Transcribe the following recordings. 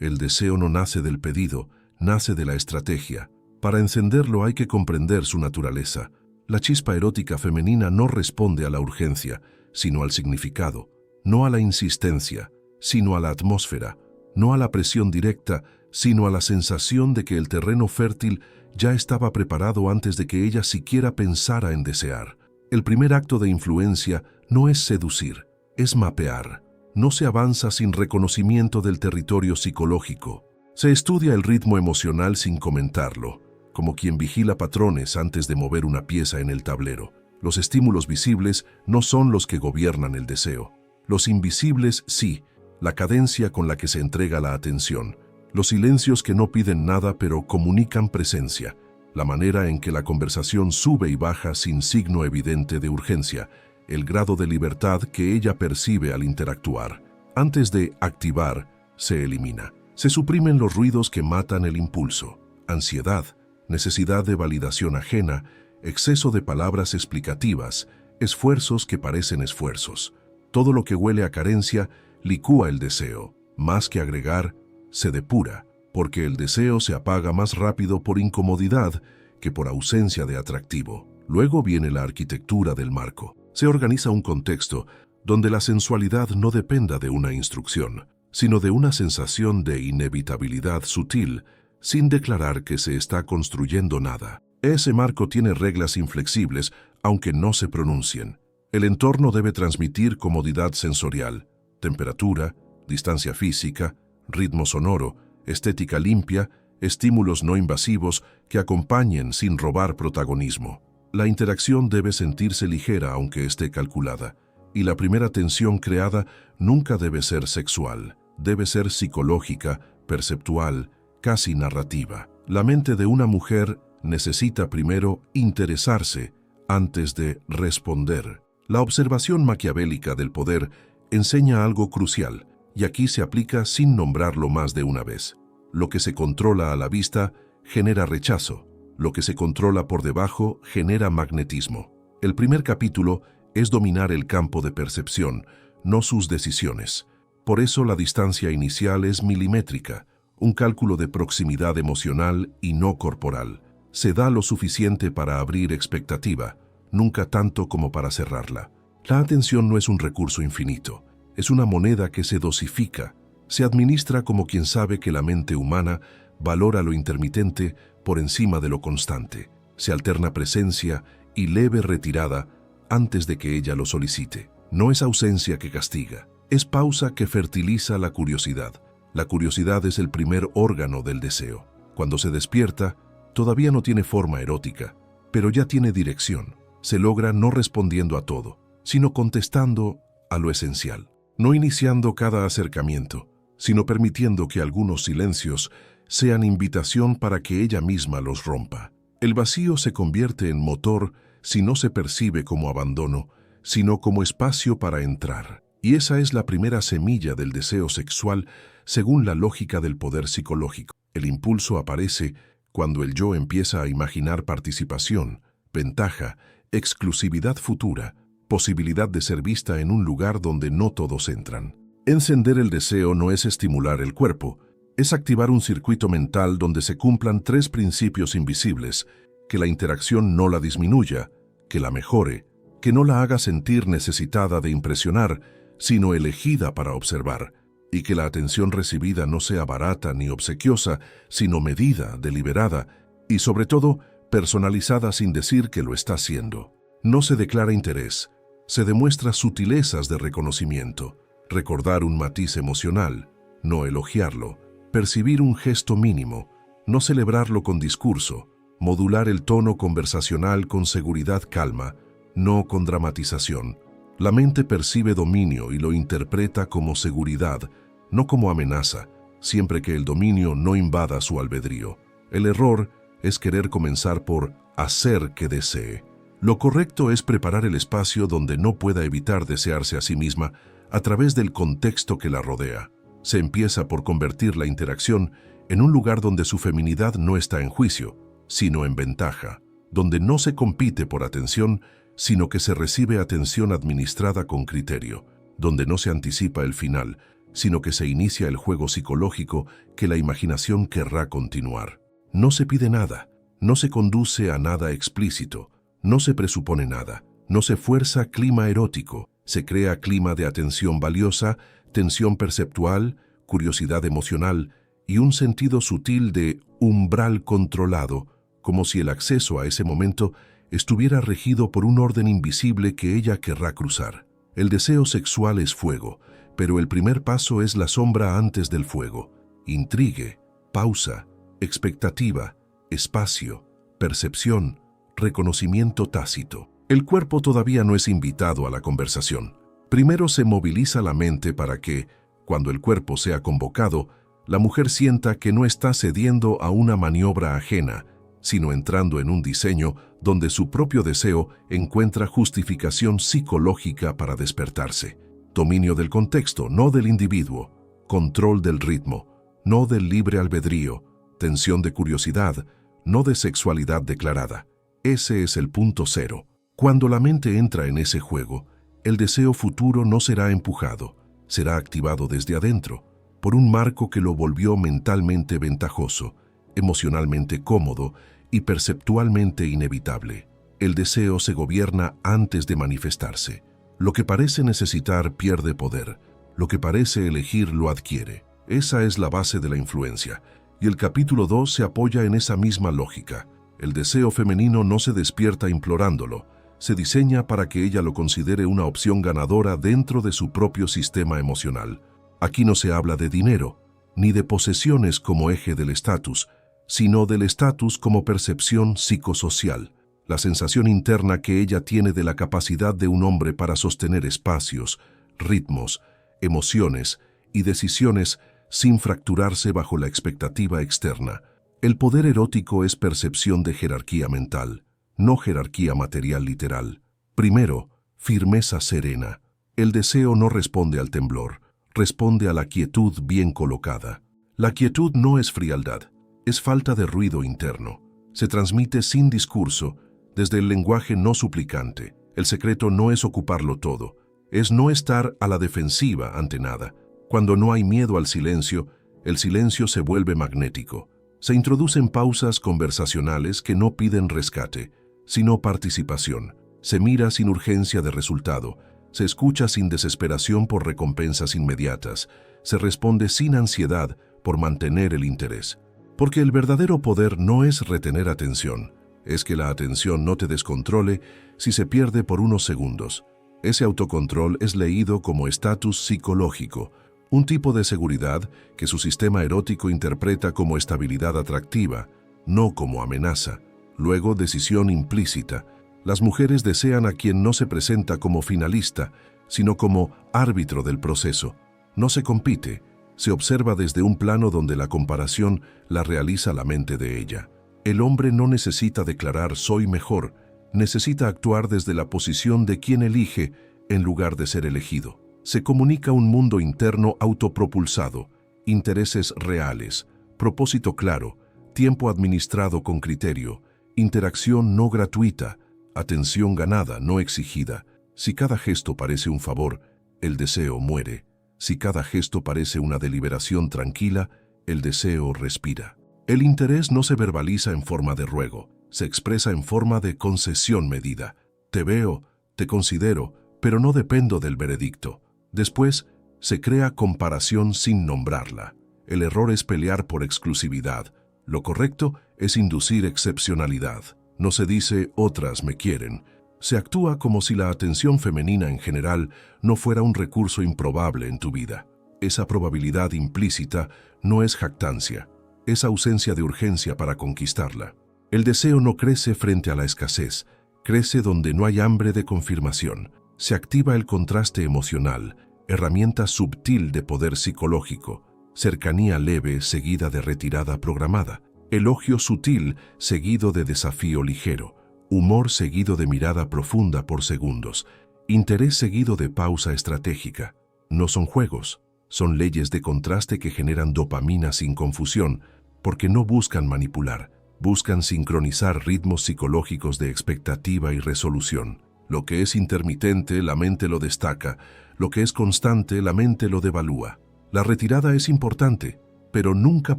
El deseo no nace del pedido, nace de la estrategia. Para encenderlo hay que comprender su naturaleza. La chispa erótica femenina no responde a la urgencia, sino al significado, no a la insistencia, sino a la atmósfera, no a la presión directa, sino a la sensación de que el terreno fértil ya estaba preparado antes de que ella siquiera pensara en desear. El primer acto de influencia no es seducir, es mapear. No se avanza sin reconocimiento del territorio psicológico. Se estudia el ritmo emocional sin comentarlo, como quien vigila patrones antes de mover una pieza en el tablero. Los estímulos visibles no son los que gobiernan el deseo. Los invisibles sí, la cadencia con la que se entrega la atención. Los silencios que no piden nada pero comunican presencia. La manera en que la conversación sube y baja sin signo evidente de urgencia. El grado de libertad que ella percibe al interactuar. Antes de activar, se elimina. Se suprimen los ruidos que matan el impulso. Ansiedad, necesidad de validación ajena, exceso de palabras explicativas, esfuerzos que parecen esfuerzos. Todo lo que huele a carencia licúa el deseo. Más que agregar, se depura, porque el deseo se apaga más rápido por incomodidad que por ausencia de atractivo. Luego viene la arquitectura del marco. Se organiza un contexto donde la sensualidad no dependa de una instrucción, sino de una sensación de inevitabilidad sutil, sin declarar que se está construyendo nada. Ese marco tiene reglas inflexibles, aunque no se pronuncien. El entorno debe transmitir comodidad sensorial, temperatura, distancia física, ritmo sonoro, estética limpia, estímulos no invasivos que acompañen sin robar protagonismo. La interacción debe sentirse ligera aunque esté calculada, y la primera tensión creada nunca debe ser sexual, debe ser psicológica, perceptual, casi narrativa. La mente de una mujer necesita primero interesarse antes de responder. La observación maquiavélica del poder enseña algo crucial, y aquí se aplica sin nombrarlo más de una vez. Lo que se controla a la vista genera rechazo. Lo que se controla por debajo genera magnetismo. El primer capítulo es dominar el campo de percepción, no sus decisiones. Por eso la distancia inicial es milimétrica, un cálculo de proximidad emocional y no corporal. Se da lo suficiente para abrir expectativa, nunca tanto como para cerrarla. La atención no es un recurso infinito, es una moneda que se dosifica, se administra como quien sabe que la mente humana valora lo intermitente por encima de lo constante. Se alterna presencia y leve retirada antes de que ella lo solicite. No es ausencia que castiga, es pausa que fertiliza la curiosidad. La curiosidad es el primer órgano del deseo. Cuando se despierta, todavía no tiene forma erótica, pero ya tiene dirección. Se logra no respondiendo a todo, sino contestando a lo esencial. No iniciando cada acercamiento, sino permitiendo que algunos silencios sean invitación para que ella misma los rompa. El vacío se convierte en motor si no se percibe como abandono, sino como espacio para entrar. Y esa es la primera semilla del deseo sexual según la lógica del poder psicológico. El impulso aparece cuando el yo empieza a imaginar participación, ventaja, exclusividad futura, posibilidad de ser vista en un lugar donde no todos entran. Encender el deseo no es estimular el cuerpo, es activar un circuito mental donde se cumplan tres principios invisibles: que la interacción no la disminuya, que la mejore, que no la haga sentir necesitada de impresionar, sino elegida para observar, y que la atención recibida no sea barata ni obsequiosa, sino medida, deliberada y, sobre todo, personalizada sin decir que lo está haciendo. No se declara interés, se demuestra sutilezas de reconocimiento, recordar un matiz emocional, no elogiarlo, percibir un gesto mínimo, no celebrarlo con discurso, modular el tono conversacional con seguridad calma, no con dramatización. La mente percibe dominio y lo interpreta como seguridad, no como amenaza, siempre que el dominio no invada su albedrío. El error es querer comenzar por hacer que desee. Lo correcto es preparar el espacio donde no pueda evitar desearse a sí misma a través del contexto que la rodea. Se empieza por convertir la interacción en un lugar donde su feminidad no está en juicio, sino en ventaja, donde no se compite por atención, sino que se recibe atención administrada con criterio, donde no se anticipa el final, sino que se inicia el juego psicológico que la imaginación querrá continuar. No se pide nada, no se conduce a nada explícito, no se presupone nada, no se fuerza clima erótico, se crea clima de atención valiosa, tensión perceptual, curiosidad emocional y un sentido sutil de umbral controlado, como si el acceso a ese momento estuviera regido por un orden invisible que ella querrá cruzar. El deseo sexual es fuego, pero el primer paso es la sombra antes del fuego. Intrigue, pausa, expectativa, espacio, percepción, reconocimiento tácito. El cuerpo todavía no es invitado a la conversación. Primero se moviliza la mente para que, cuando el cuerpo sea convocado, la mujer sienta que no está cediendo a una maniobra ajena, sino entrando en un diseño donde su propio deseo encuentra justificación psicológica para despertarse. Dominio del contexto, no del individuo. Control del ritmo, no del libre albedrío. Tensión de curiosidad, no de sexualidad declarada. Ese es el punto cero. Cuando la mente entra en ese juego, el deseo futuro no será empujado, será activado desde adentro, por un marco que lo volvió mentalmente ventajoso, emocionalmente cómodo y perceptualmente inevitable. El deseo se gobierna antes de manifestarse. Lo que parece necesitar pierde poder, lo que parece elegir lo adquiere. Esa es la base de la influencia, y el capítulo 2 se apoya en esa misma lógica. El deseo femenino no se despierta implorándolo, se diseña para que ella lo considere una opción ganadora dentro de su propio sistema emocional. Aquí no se habla de dinero, ni de posesiones como eje del estatus, sino del estatus como percepción psicosocial, la sensación interna que ella tiene de la capacidad de un hombre para sostener espacios, ritmos, emociones y decisiones sin fracturarse bajo la expectativa externa. El poder erótico es percepción de jerarquía mental, no jerarquía material literal. Primero, firmeza serena. El deseo no responde al temblor, responde a la quietud bien colocada. La quietud no es frialdad, es falta de ruido interno. Se transmite sin discurso, desde el lenguaje no suplicante. El secreto no es ocuparlo todo, es no estar a la defensiva ante nada. Cuando no hay miedo al silencio, el silencio se vuelve magnético. Se introducen pausas conversacionales que no piden rescate, sino participación. Se mira sin urgencia de resultado, se escucha sin desesperación por recompensas inmediatas, se responde sin ansiedad por mantener el interés. Porque el verdadero poder no es retener atención, es que la atención no te descontrole si se pierde por unos segundos. Ese autocontrol es leído como estatus psicológico, un tipo de seguridad que su sistema erótico interpreta como estabilidad atractiva, no como amenaza. Luego, decisión implícita. Las mujeres desean a quien no se presenta como finalista, sino como árbitro del proceso. No se compite, se observa desde un plano donde la comparación la realiza la mente de ella. El hombre no necesita declarar soy mejor, necesita actuar desde la posición de quien elige en lugar de ser elegido. Se comunica un mundo interno autopropulsado, intereses reales, propósito claro, tiempo administrado con criterio, interacción no gratuita, atención ganada, no exigida. Si cada gesto parece un favor, el deseo muere. Si cada gesto parece una deliberación tranquila, el deseo respira. El interés no se verbaliza en forma de ruego, se expresa en forma de concesión medida. Te veo, te considero, pero no dependo del veredicto. Después, se crea comparación sin nombrarla. El error es pelear por exclusividad. Lo correcto es inducir excepcionalidad. No se dice otras me quieren. Se actúa como si la atención femenina en general no fuera un recurso improbable en tu vida. Esa probabilidad implícita no es jactancia, es ausencia de urgencia para conquistarla. El deseo no crece frente a la escasez, crece donde no hay hambre de confirmación. Se activa el contraste emocional, herramienta sutil de poder psicológico, cercanía leve seguida de retirada programada, elogio sutil seguido de desafío ligero, humor seguido de mirada profunda por segundos, interés seguido de pausa estratégica. No son juegos, son leyes de contraste que generan dopamina sin confusión, porque no buscan manipular, buscan sincronizar ritmos psicológicos de expectativa y resolución. Lo que es intermitente, la mente lo destaca. Lo que es constante, la mente lo devalúa. La retirada es importante, pero nunca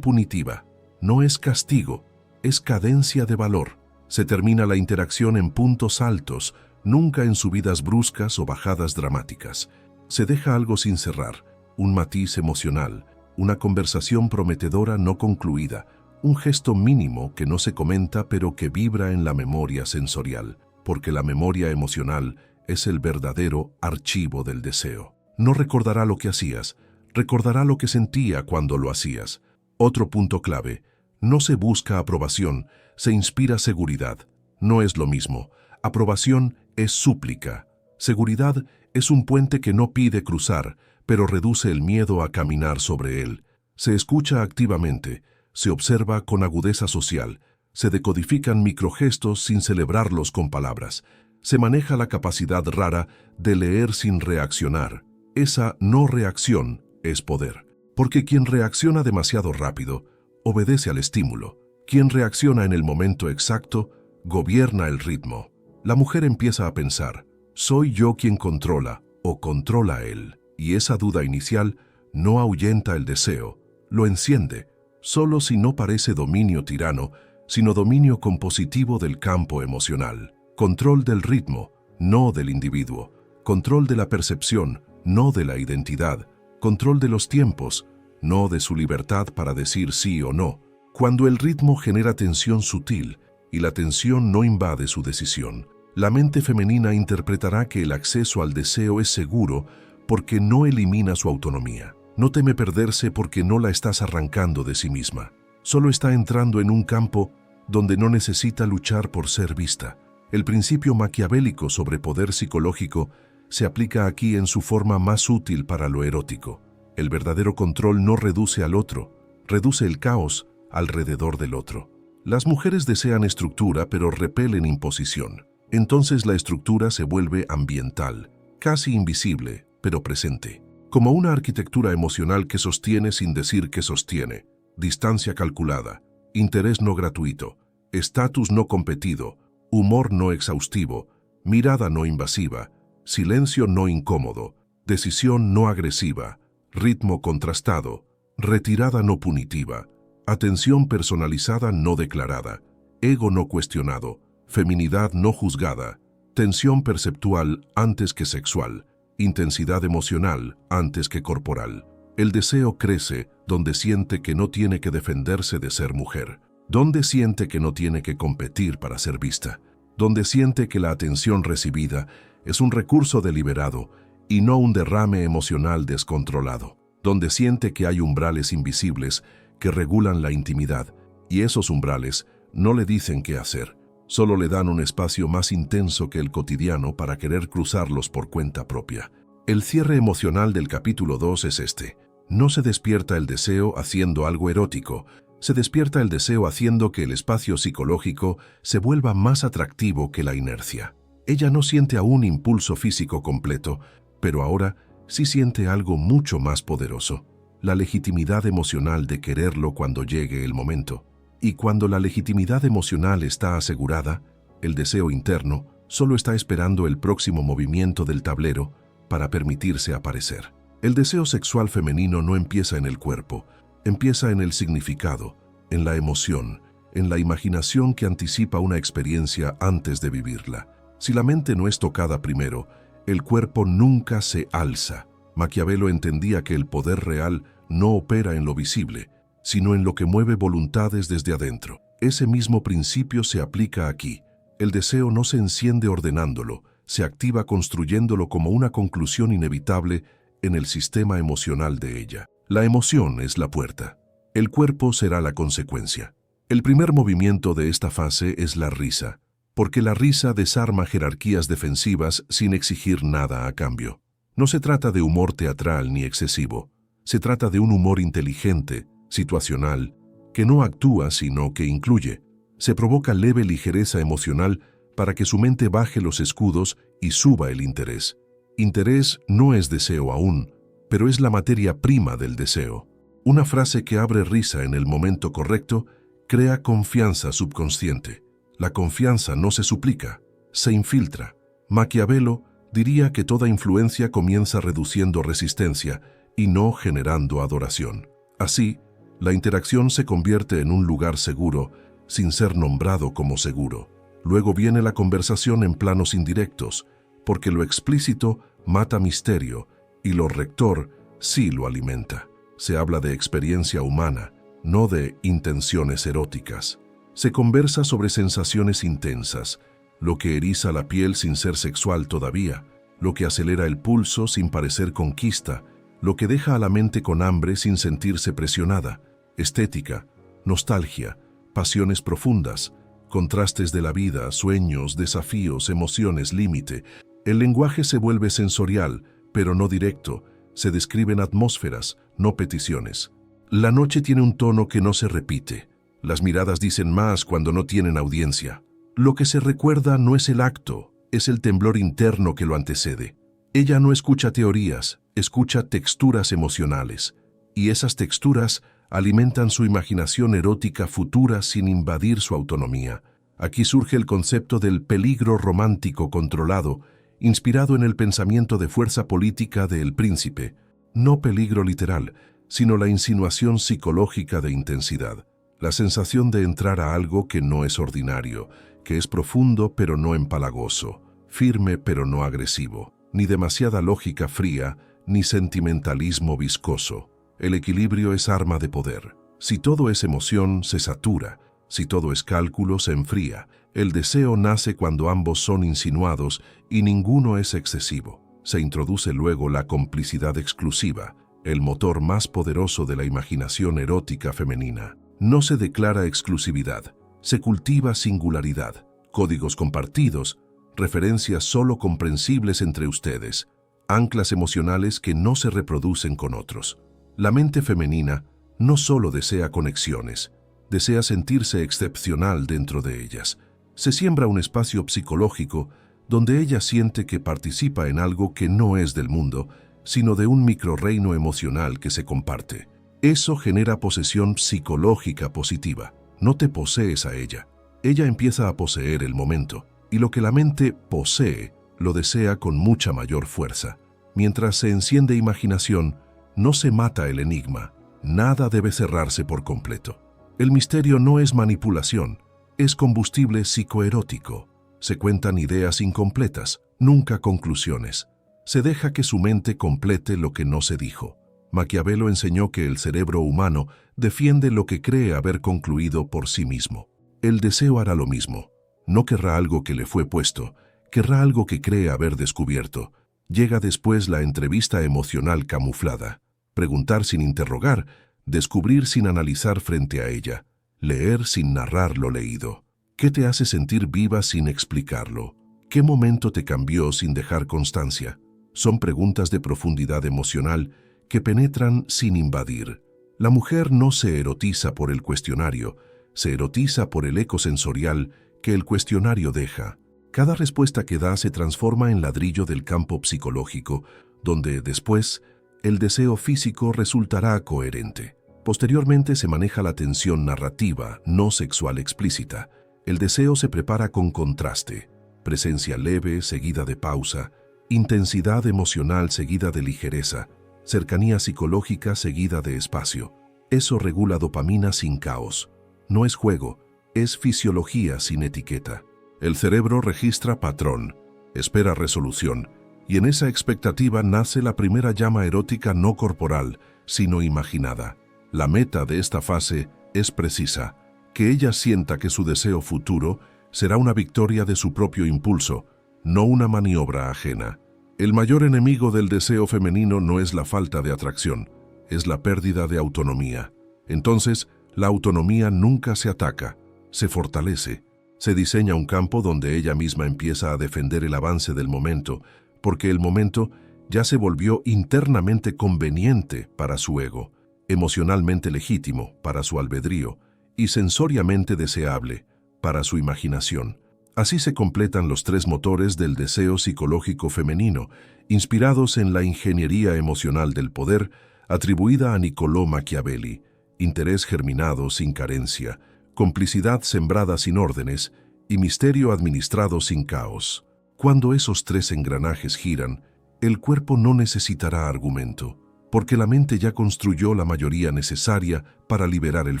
punitiva. No es castigo, es cadencia de valor. Se termina la interacción en puntos altos, nunca en subidas bruscas o bajadas dramáticas. Se deja algo sin cerrar, un matiz emocional, una conversación prometedora no concluida, un gesto mínimo que no se comenta pero que vibra en la memoria sensorial, porque la memoria emocional es el verdadero archivo del deseo. No recordará lo que hacías, recordará lo que sentía cuando lo hacías. Otro punto clave, no se busca aprobación, se inspira seguridad. No es lo mismo. Aprobación es súplica. Seguridad es un puente que no pide cruzar, pero reduce el miedo a caminar sobre él. Se escucha activamente, se observa con agudeza social, se decodifican microgestos sin celebrarlos con palabras. Se maneja la capacidad rara de leer sin reaccionar. Esa no reacción es poder. Porque quien reacciona demasiado rápido, obedece al estímulo. Quien reacciona en el momento exacto, gobierna el ritmo. La mujer empieza a pensar, ¿soy yo quien controla o controla él? Y esa duda inicial no ahuyenta el deseo, lo enciende, solo si no parece dominio tirano, sino dominio compositivo del campo emocional. Control del ritmo, no del individuo. Control de la percepción, no de la identidad. Control de los tiempos, no de su libertad para decir sí o no. Cuando el ritmo genera tensión sutil y la tensión no invade su decisión, la mente femenina interpretará que el acceso al deseo es seguro porque no elimina su autonomía. No teme perderse porque no la estás arrancando de sí misma. Solo está entrando en un campo donde no necesita luchar por ser vista. El principio maquiavélico sobre poder psicológico se aplica aquí en su forma más útil para lo erótico. El verdadero control no reduce al otro, reduce el caos alrededor del otro. Las mujeres desean estructura pero repelen imposición. Entonces la estructura se vuelve ambiental, casi invisible, pero presente. Como una arquitectura emocional que sostiene sin decir que sostiene. Distancia calculada, interés no gratuito, estatus no competido, humor no exhaustivo, mirada no invasiva, silencio no incómodo, decisión no agresiva, ritmo contrastado, retirada no punitiva, atención personalizada no declarada, ego no cuestionado, feminidad no juzgada, tensión perceptual antes que sexual, intensidad emocional antes que corporal. El deseo crece donde siente que no tiene que defenderse de ser mujer, donde siente que no tiene que competir para ser vista, donde siente que la atención recibida es un recurso deliberado y no un derrame emocional descontrolado, donde siente que hay umbrales invisibles que regulan la intimidad, y esos umbrales no le dicen qué hacer, solo le dan un espacio más intenso que el cotidiano para querer cruzarlos por cuenta propia. El cierre emocional del capítulo 2 es este. No se despierta el deseo haciendo algo erótico, se despierta el deseo haciendo que el espacio psicológico se vuelva más atractivo que la inercia. Ella no siente aún impulso físico completo, pero ahora sí siente algo mucho más poderoso, la legitimidad emocional de quererlo cuando llegue el momento. Y cuando la legitimidad emocional está asegurada, el deseo interno solo está esperando el próximo movimiento del tablero para permitirse aparecer. El deseo sexual femenino no empieza en el cuerpo, empieza en el significado, en la emoción, en la imaginación que anticipa una experiencia antes de vivirla. Si la mente no es tocada primero, el cuerpo nunca se alza. Maquiavelo entendía que el poder real no opera en lo visible, sino en lo que mueve voluntades desde adentro. Ese mismo principio se aplica aquí. El deseo no se enciende ordenándolo, se activa construyéndolo como una conclusión inevitable en el sistema emocional de ella. La emoción es la puerta. El cuerpo será la consecuencia. El primer movimiento de esta fase es la risa, porque la risa desarma jerarquías defensivas sin exigir nada a cambio. No se trata de humor teatral ni excesivo. Se trata de un humor inteligente, situacional, que no actúa sino que incluye. Se provoca leve ligereza emocional para que su mente baje los escudos y suba el interés. Interés no es deseo aún, pero es la materia prima del deseo. Una frase que abre risa en el momento correcto crea confianza subconsciente. La confianza no se suplica, se infiltra. Maquiavelo diría que toda influencia comienza reduciendo resistencia y no generando adoración. Así, la interacción se convierte en un lugar seguro sin ser nombrado como seguro. Luego viene la conversación en planos indirectos, porque lo explícito mata misterio y lo rector sí lo alimenta. Se habla de experiencia humana, no de intenciones eróticas. Se conversa sobre sensaciones intensas, lo que eriza la piel sin ser sexual todavía, lo que acelera el pulso sin parecer conquista, lo que deja a la mente con hambre sin sentirse presionada, estética, nostalgia, pasiones profundas, contrastes de la vida, sueños, desafíos, emociones, límite. El lenguaje se vuelve sensorial, pero no directo. Se describen atmósferas, no peticiones. La noche tiene un tono que no se repite. Las miradas dicen más cuando no tienen audiencia. Lo que se recuerda no es el acto, es el temblor interno que lo antecede. Ella no escucha teorías, escucha texturas emocionales. Y esas texturas alimentan su imaginación erótica futura sin invadir su autonomía. Aquí surge el concepto del peligro romántico controlado, inspirado en el pensamiento de fuerza política de El Príncipe. No peligro literal, sino la insinuación psicológica de intensidad. La sensación de entrar a algo que no es ordinario, que es profundo pero no empalagoso, firme pero no agresivo, ni demasiada lógica fría, ni sentimentalismo viscoso. El equilibrio es arma de poder. Si todo es emoción, se satura. Si todo es cálculo, se enfría. El deseo nace cuando ambos son insinuados y ninguno es excesivo. Se introduce luego la complicidad exclusiva, el motor más poderoso de la imaginación erótica femenina. No se declara exclusividad, se cultiva singularidad, códigos compartidos, referencias solo comprensibles entre ustedes, anclas emocionales que no se reproducen con otros. La mente femenina no solo desea conexiones, desea sentirse excepcional dentro de ellas. Se siembra un espacio psicológico donde ella siente que participa en algo que no es del mundo, sino de un microrreino emocional que se comparte. Eso genera posesión psicológica positiva. No te posees a ella. Ella empieza a poseer el momento, y lo que la mente posee, lo desea con mucha mayor fuerza. Mientras se enciende imaginación, no se mata el enigma. Nada debe cerrarse por completo. El misterio no es manipulación, es combustible psicoerótico. Se cuentan ideas incompletas, nunca conclusiones. Se deja que su mente complete lo que no se dijo. Maquiavelo enseñó que el cerebro humano defiende lo que cree haber concluido por sí mismo. El deseo hará lo mismo. No querrá algo que le fue puesto, querrá algo que cree haber descubierto. Llega después la entrevista emocional camuflada. Preguntar sin interrogar, descubrir sin analizar frente a ella, leer sin narrar lo leído. ¿Qué te hace sentir viva sin explicarlo? ¿Qué momento te cambió sin dejar constancia? Son preguntas de profundidad emocional que penetran sin invadir. La mujer no se erotiza por el cuestionario, se erotiza por el eco sensorial que el cuestionario deja. Cada respuesta que da se transforma en ladrillo del campo psicológico, donde después el deseo físico resultará coherente. Posteriormente se maneja la tensión narrativa, no sexual explícita. El deseo se prepara con contraste, presencia leve seguida de pausa, intensidad emocional seguida de ligereza, cercanía psicológica seguida de espacio. Eso regula dopamina sin caos. No es juego, es fisiología sin etiqueta. El cerebro registra patrón, espera resolución, y en esa expectativa nace la primera llama erótica no corporal, sino imaginada. La meta de esta fase es precisa, que ella sienta que su deseo futuro será una victoria de su propio impulso, no una maniobra ajena. El mayor enemigo del deseo femenino no es la falta de atracción, es la pérdida de autonomía. Entonces, la autonomía nunca se ataca, se fortalece. Se diseña un campo donde ella misma empieza a defender el avance del momento, porque el momento ya se volvió internamente conveniente para su ego, emocionalmente legítimo para su albedrío y sensoriamente deseable para su imaginación. Así se completan los tres motores del deseo psicológico femenino, inspirados en la ingeniería emocional del poder atribuida a Niccolò Machiavelli: interés germinado sin carencia, complicidad sembrada sin órdenes y misterio administrado sin caos. Cuando esos tres engranajes giran, el cuerpo no necesitará argumento. porque la mente ya construyó la mayoría necesaria para liberar el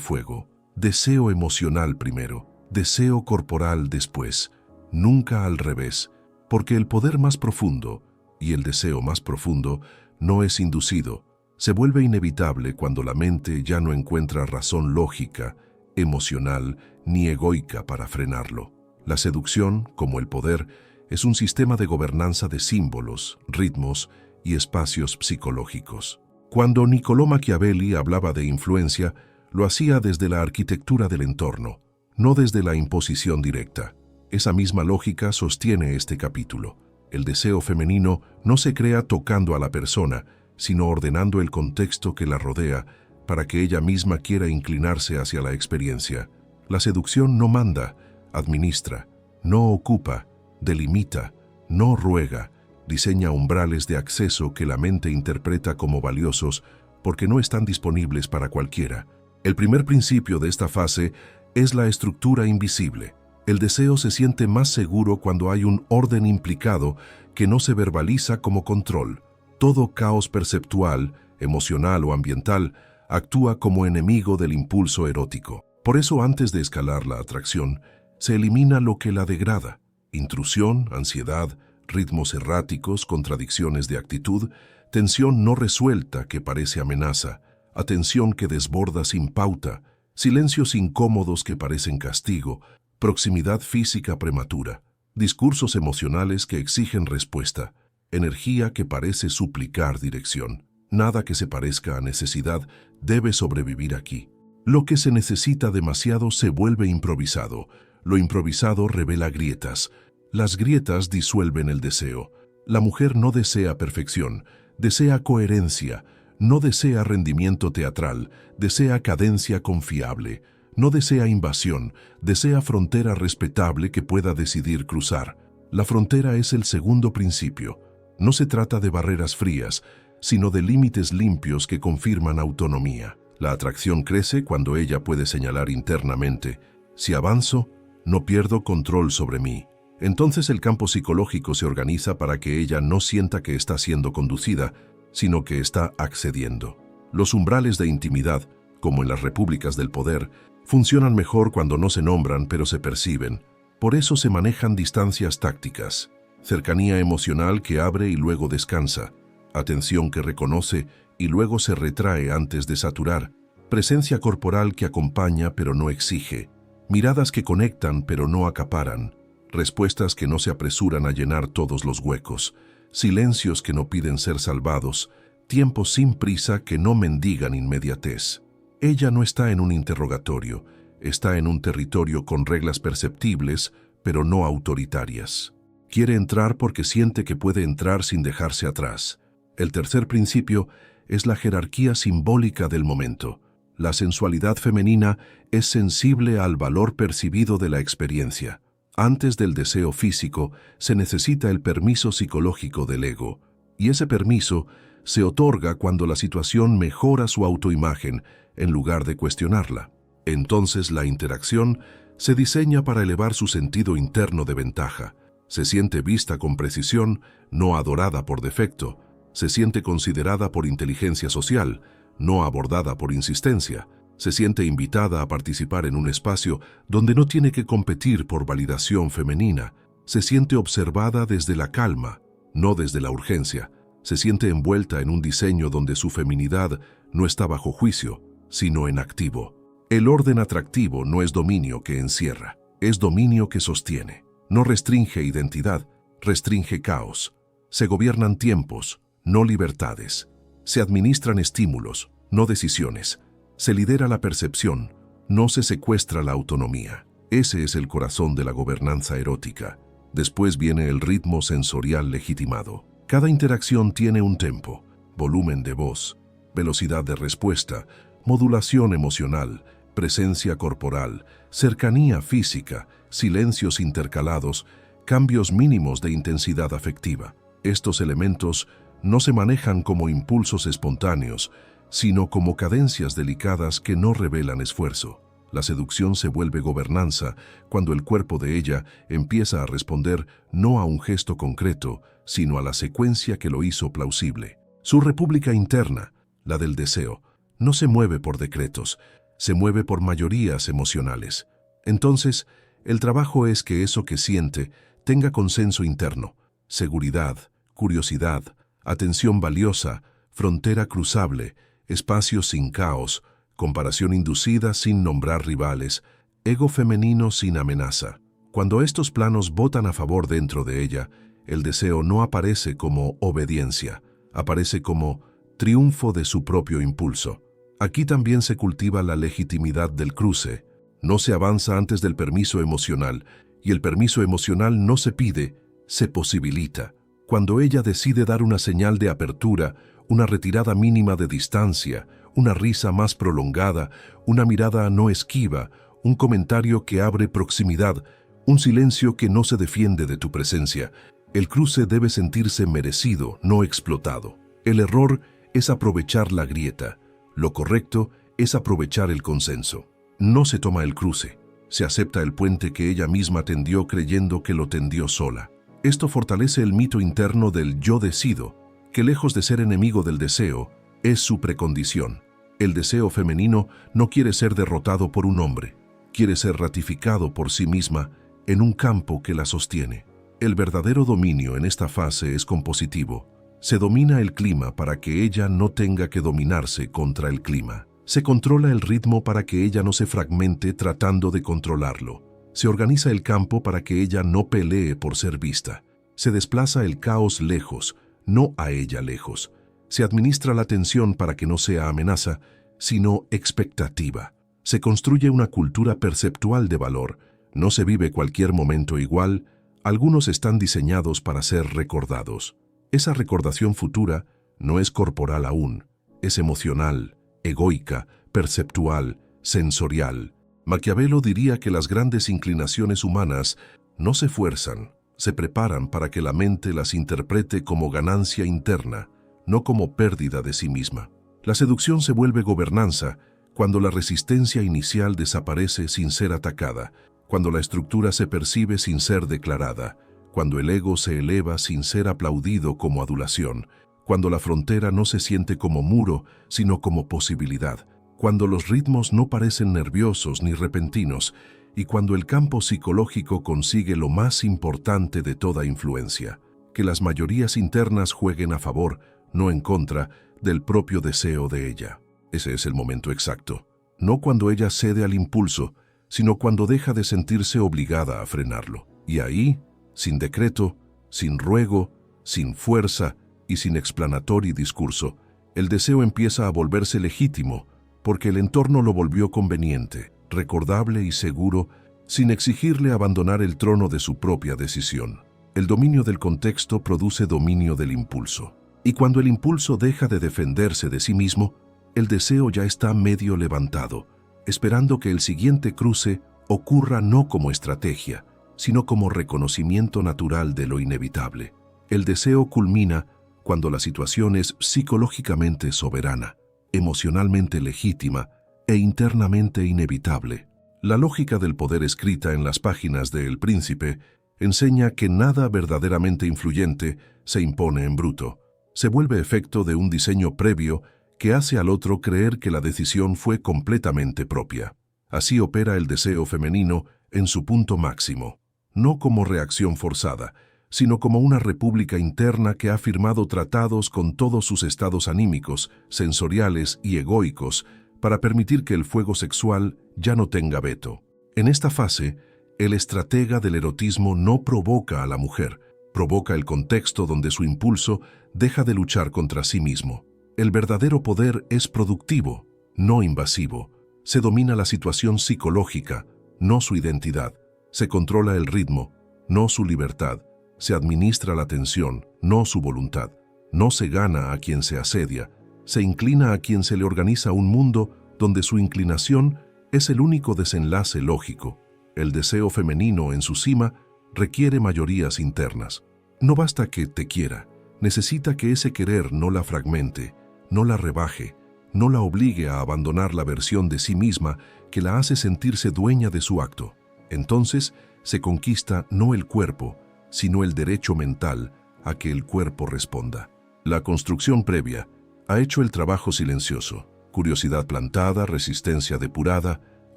fuego. Deseo emocional primero, deseo corporal después, nunca al revés, porque el poder más profundo y el deseo más profundo no es inducido, se vuelve inevitable cuando la mente ya no encuentra razón lógica, emocional ni egoica para frenarlo. La seducción, como el poder, es un sistema de gobernanza de símbolos, ritmos y espacios psicológicos. Cuando Niccolò Machiavelli hablaba de influencia, lo hacía desde la arquitectura del entorno, no desde la imposición directa. Esa misma lógica sostiene este capítulo. El deseo femenino no se crea tocando a la persona, sino ordenando el contexto que la rodea para que ella misma quiera inclinarse hacia la experiencia. La seducción no manda, administra, no ocupa, delimita, no ruega, diseña umbrales de acceso que la mente interpreta como valiosos porque no están disponibles para cualquiera. El primer principio de esta fase es la estructura invisible. El deseo se siente más seguro cuando hay un orden implicado que no se verbaliza como control. Todo caos perceptual, emocional o ambiental actúa como enemigo del impulso erótico. Por eso, antes de escalar la atracción, se elimina lo que la degrada. Intrusión, ansiedad, ritmos erráticos, contradicciones de actitud, tensión no resuelta que parece amenaza, atención que desborda sin pauta, silencios incómodos que parecen castigo, proximidad física prematura, discursos emocionales que exigen respuesta, energía que parece suplicar dirección. Nada que se parezca a necesidad debe sobrevivir aquí. Lo que se necesita demasiado se vuelve improvisado. Lo improvisado revela grietas. Las grietas disuelven el deseo. La mujer no desea perfección, desea coherencia, no desea rendimiento teatral, desea cadencia confiable, no desea invasión, desea frontera respetable que pueda decidir cruzar. La frontera es el segundo principio. No se trata de barreras frías, sino de límites limpios que confirman autonomía. La atracción crece cuando ella puede señalar internamente: si avanzo, no pierdo control sobre mí. Entonces el campo psicológico se organiza para que ella no sienta que está siendo conducida, sino que está accediendo. Los umbrales de intimidad, como en las repúblicas del poder, funcionan mejor cuando no se nombran pero se perciben. Por eso se manejan distancias tácticas, cercanía emocional que abre y luego descansa, atención que reconoce y luego se retrae antes de saturar, presencia corporal que acompaña pero no exige, miradas que conectan pero no acaparan, respuestas que no se apresuran a llenar todos los huecos, silencios que no piden ser salvados, tiempos sin prisa que no mendigan inmediatez. Ella no está en un interrogatorio, está en un territorio con reglas perceptibles, pero no autoritarias. Quiere entrar porque siente que puede entrar sin dejarse atrás. El tercer principio es la jerarquía simbólica del momento. La sensualidad femenina es sensible al valor percibido de la experiencia. Antes del deseo físico, se necesita el permiso psicológico del ego, y ese permiso se otorga cuando la situación mejora su autoimagen en lugar de cuestionarla. Entonces la interacción se diseña para elevar su sentido interno de ventaja. Se siente vista con precisión, no adorada por defecto. Se siente considerada por inteligencia social, no abordada por insistencia. Se siente invitada a participar en un espacio donde no tiene que competir por validación femenina. Se siente observada desde la calma, no desde la urgencia. Se siente envuelta en un diseño donde su feminidad no está bajo juicio, sino en activo. El orden atractivo no es dominio que encierra, es dominio que sostiene. No restringe identidad, restringe caos. Se gobiernan tiempos, no libertades. Se administran estímulos, no decisiones. Se lidera la percepción, no se secuestra la autonomía. Ese es el corazón de la gobernanza erótica. Después viene el ritmo sensorial legitimado. Cada interacción tiene un tempo, volumen de voz, velocidad de respuesta, modulación emocional, presencia corporal, cercanía física, silencios intercalados, cambios mínimos de intensidad afectiva. Estos elementos no se manejan como impulsos espontáneos, sino como cadencias delicadas que no revelan esfuerzo. La seducción se vuelve gobernanza cuando el cuerpo de ella empieza a responder no a un gesto concreto, sino a la secuencia que lo hizo plausible. Su república interna, la del deseo, no se mueve por decretos, se mueve por mayorías emocionales. Entonces, el trabajo es que eso que siente tenga consenso interno, seguridad, curiosidad, atención valiosa, frontera cruzable, espacio sin caos, comparación inducida sin nombrar rivales, ego femenino sin amenaza. Cuando estos planos votan a favor dentro de ella, el deseo no aparece como obediencia, aparece como triunfo de su propio impulso. Aquí también se cultiva la legitimidad del cruce. No se avanza antes del permiso emocional, y el permiso emocional no se pide, se posibilita. Cuando ella decide dar una señal de apertura, una retirada mínima de distancia, una risa más prolongada, una mirada no esquiva, un comentario que abre proximidad, un silencio que no se defiende de tu presencia, el cruce debe sentirse merecido, no explotado. El error es aprovechar la grieta. Lo correcto es aprovechar el consenso. No se toma el cruce, se acepta el puente que ella misma tendió creyendo que lo tendió sola. Esto fortalece el mito interno del yo decido, que lejos de ser enemigo del deseo, es su precondición. El deseo femenino no quiere ser derrotado por un hombre, quiere ser ratificado por sí misma en un campo que la sostiene. El verdadero dominio en esta fase es compositivo. Se domina el clima para que ella no tenga que dominarse contra el clima. Se controla el ritmo para que ella no se fragmente tratando de controlarlo. Se organiza el campo para que ella no pelee por ser vista. Se desplaza el caos lejos, no a ella lejos. Se administra la tensión para que no sea amenaza, sino expectativa. Se construye una cultura perceptual de valor. No se vive cualquier momento igual. Algunos están diseñados para ser recordados. Esa recordación futura no es corporal aún, es emocional, egoica, perceptual, sensorial. Maquiavelo diría que las grandes inclinaciones humanas no se fuerzan, se preparan para que la mente las interprete como ganancia interna, no como pérdida de sí misma. La seducción se vuelve gobernanza cuando la resistencia inicial desaparece sin ser atacada, cuando la estructura se percibe sin ser declarada, cuando el ego se eleva sin ser aplaudido como adulación, cuando la frontera no se siente como muro, sino como posibilidad, cuando los ritmos no parecen nerviosos ni repentinos, y cuando el campo psicológico consigue lo más importante de toda influencia, que las mayorías internas jueguen a favor, no en contra, del propio deseo de ella. Ese es el momento exacto. No cuando ella cede al impulso, sino cuando deja de sentirse obligada a frenarlo. Y ahí, sin decreto, sin ruego, sin fuerza y sin explanatorio discurso, el deseo empieza a volverse legítimo, porque el entorno lo volvió conveniente, recordable y seguro, sin exigirle abandonar el trono de su propia decisión. El dominio del contexto produce dominio del impulso. Y cuando el impulso deja de defenderse de sí mismo, el deseo ya está medio levantado, esperando que el siguiente cruce ocurra no como estrategia, sino como reconocimiento natural de lo inevitable. El deseo culmina cuando la situación es psicológicamente soberana, emocionalmente legítima e internamente inevitable. La lógica del poder escrita en las páginas de El Príncipe enseña que nada verdaderamente influyente se impone en bruto. Se vuelve efecto de un diseño previo que hace al otro creer que la decisión fue completamente propia. Así opera el deseo femenino en su punto máximo, no como reacción forzada, sino como una república interna que ha firmado tratados con todos sus estados anímicos, sensoriales y egoicos para permitir que el fuego sexual ya no tenga veto. En esta fase, el estratega del erotismo no provoca a la mujer, provoca el contexto donde su impulso deja de luchar contra sí mismo. El verdadero poder es productivo, no invasivo. Se domina la situación psicológica, no su identidad. Se controla el ritmo, no su libertad. Se administra la tensión, no su voluntad. No se gana a quien se asedia. Se inclina a quien se le organiza un mundo donde su inclinación es el único desenlace lógico. El deseo femenino en su cima requiere mayorías internas. No basta que te quiera, necesita que ese querer no la fragmente, no la rebaje, no la obligue a abandonar la versión de sí misma que la hace sentirse dueña de su acto. Entonces se conquista no el cuerpo, sino el derecho mental a que el cuerpo responda. La construcción previa, Ha hecho el trabajo silencioso: curiosidad plantada, resistencia depurada,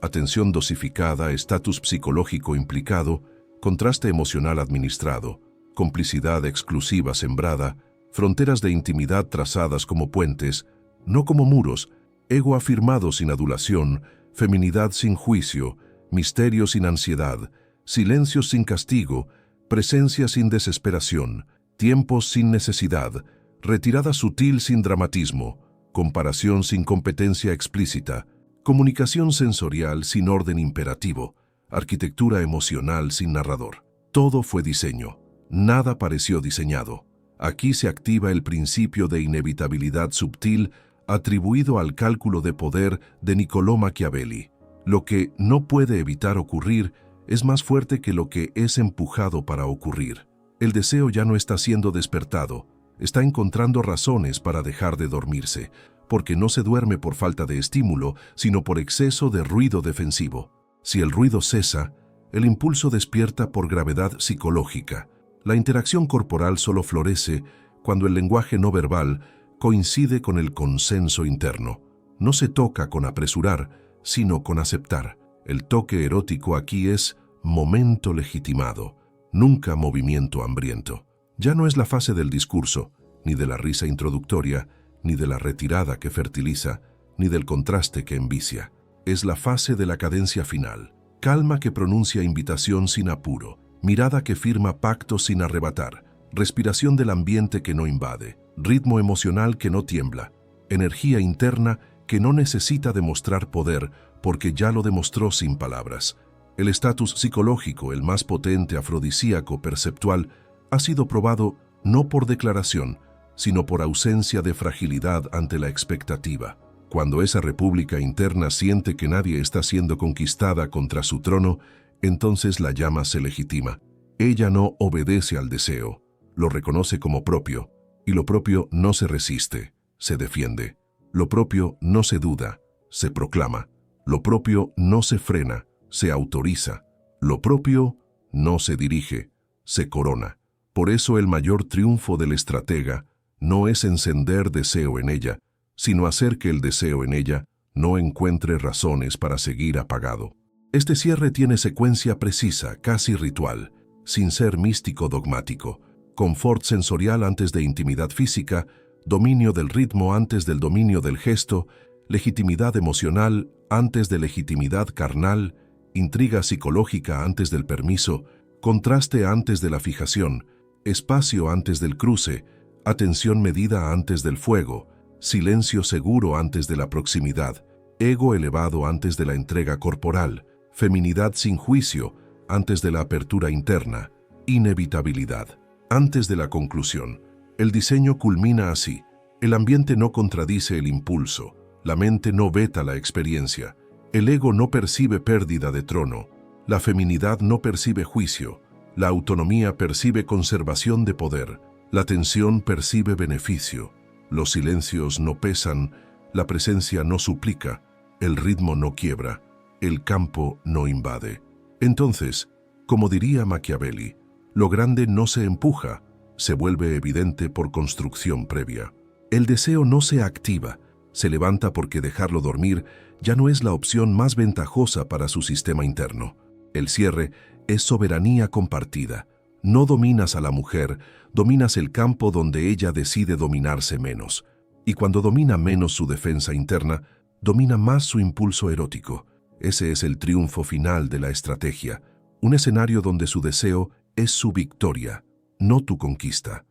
atención dosificada, estatus psicológico implicado, contraste emocional administrado, complicidad exclusiva sembrada, fronteras de intimidad trazadas como puentes, no como muros, ego afirmado sin adulación, feminidad sin juicio, misterio sin ansiedad, silencio sin castigo, presencia sin desesperación, tiempos sin necesidad, retirada sutil sin dramatismo, comparación sin competencia explícita, comunicación sensorial sin orden imperativo, arquitectura emocional sin narrador. Todo fue diseño, nada pareció diseñado. Aquí se activa el principio de inevitabilidad sutil atribuido al cálculo de poder de Niccolò Machiavelli. Lo que no puede evitar ocurrir es más fuerte que lo que es empujado para ocurrir. El deseo ya no está siendo despertado, está encontrando razones para dejar de dormirse, porque no se duerme por falta de estímulo, sino por exceso de ruido defensivo. Si el ruido cesa, el impulso despierta por gravedad psicológica. La interacción corporal solo florece cuando el lenguaje no verbal coincide con el consenso interno. No se toca con apresurar, sino con aceptar. El toque erótico aquí es momento legitimado, nunca movimiento hambriento. Ya no es la fase del discurso, ni de la risa introductoria, ni de la retirada que fertiliza, ni del contraste que envicia. Es la fase de la cadencia final, calma que pronuncia invitación sin apuro, mirada que firma pacto sin arrebatar, respiración del ambiente que no invade, ritmo emocional que no tiembla, energía interna que no necesita demostrar poder porque ya lo demostró sin palabras. El estatus psicológico, el más potente afrodisíaco perceptual, ha sido probado no por declaración, sino por ausencia de fragilidad ante la expectativa. Cuando esa república interna siente que nadie está siendo conquistada contra su trono, entonces la llama se legitima. Ella no obedece al deseo, lo reconoce como propio, y lo propio no se resiste, se defiende. Lo propio no se duda, se proclama. Lo propio no se frena, se autoriza. Lo propio no se dirige, se corona. Por eso el mayor triunfo del estratega no es encender deseo en ella, sino hacer que el deseo en ella no encuentre razones para seguir apagado. Este cierre tiene secuencia precisa, casi ritual, sin ser místico dogmático, confort sensorial antes de intimidad física, dominio del ritmo antes del dominio del gesto, legitimidad emocional antes de legitimidad carnal, intriga psicológica antes del permiso, contraste antes de la fijación, espacio antes del cruce, atención medida antes del fuego, silencio seguro antes de la proximidad, ego elevado antes de la entrega corporal, feminidad sin juicio antes de la apertura interna, inevitabilidad antes de la conclusión. El diseño culmina así. El ambiente no contradice el impulso, la mente no veta la experiencia, el ego no percibe pérdida de trono, la feminidad no percibe juicio, la autonomía percibe conservación de poder, la tensión percibe beneficio, los silencios no pesan, la presencia no suplica, el ritmo no quiebra, el campo no invade. Entonces, como diría Machiavelli, lo grande no se empuja, se vuelve evidente por construcción previa. El deseo no se activa, se levanta porque dejarlo dormir ya no es la opción más ventajosa para su sistema interno. El cierre es soberanía compartida. No dominas a la mujer, dominas el campo donde ella decide dominarse menos. Y cuando domina menos su defensa interna, domina más su impulso erótico. Ese es el triunfo final de la estrategia, un escenario donde su deseo es su victoria, no tu conquista.